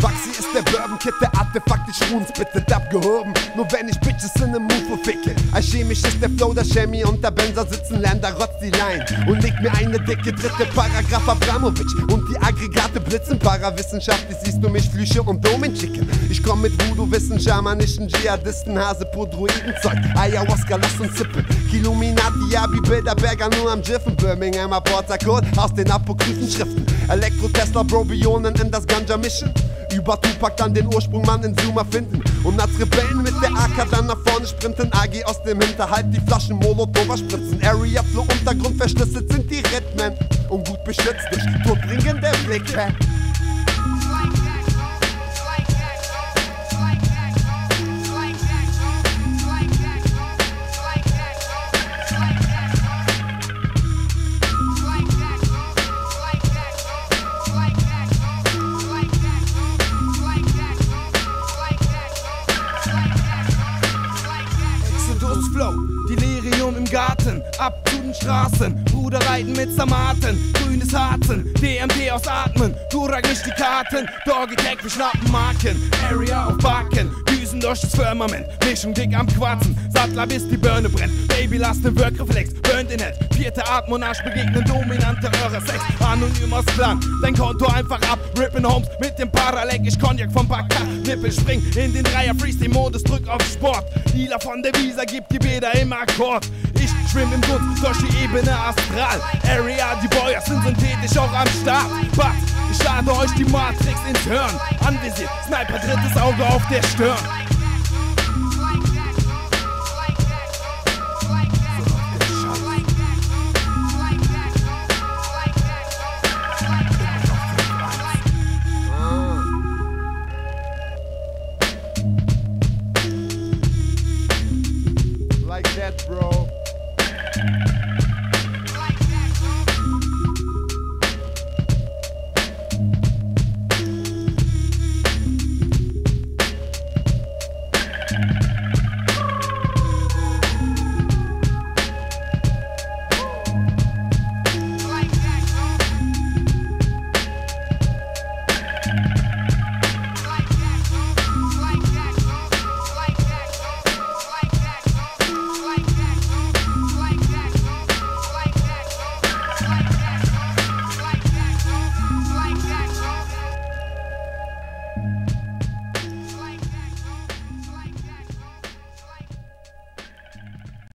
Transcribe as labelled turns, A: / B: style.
A: Baxi ist der Bourbon-Kid, der Artefakt, die Schruns bittet abgehoben. Nur wenn ich Bitches in nem Move ficke. Alchemisch ist der Flow, der Chemie und der Benzer sitzen, lernt da rotzt die Line und legt mir eine dicke dritte Paragraph Abramovic. Und die Aggregate blitzen, parawissenschaftlich siehst du mich Flüche und Domen schicken. Ich komm mit Voodoo-Wissen, schamanischen Dschihadisten, Hasepur, Druidenzeug, Ayahuasca, lass uns zippen. Illuminati, Yabi, Bilderberger nur am Jiffen, Birminghamer Port Harcourt aus den apokryphen Schriften. Elektro-Tesla, Bro-Bionen in das Ganja mischen. Über Tupac dann den Ursprung, Mann, in Zuma finden. Und als Rebellen mit der AK dann nach vorne sprinten. AG aus dem Hinterhalt, die Flaschen Molotov spritzen. Area Flow, Untergrund verschlüsselt sind die Rhythmen. Und gut beschützt durch todbringende Blicke.
B: Flow, Delirium im Garten, ab zu den Straßen, Bruder reiten mit Samaten, grünes Harzen, DMT aus Atmen, Durak nicht die Karten, Doggy Tag, wir schnappen Marken, Area auf Backen, Düsen durch das Firmament, Mischung dick am Quarzen, Sattler bis die Birne brennt, Baby lasst den Workreflex, burnt in Head, vierte Art Monarch begegnen dominante eure Sex, anonym aus Plan, dein Konto einfach ab, Rippin' Homes mit dem Paralek, ich Cognac vom Backa, Nippel spring in den Dreier Freestyle-Modus, drück auf Sport, Dealer von der Visa gibt die Bäder im Akkord, ich schwimm im Grund durch die Ebene astral, Area, die Boyers sind synthetisch auch am Start, but ich lade euch die Matrix ins Hirn, anvisiert, Sniper drittes Auge auf der Stirn.
A: Like that, bro.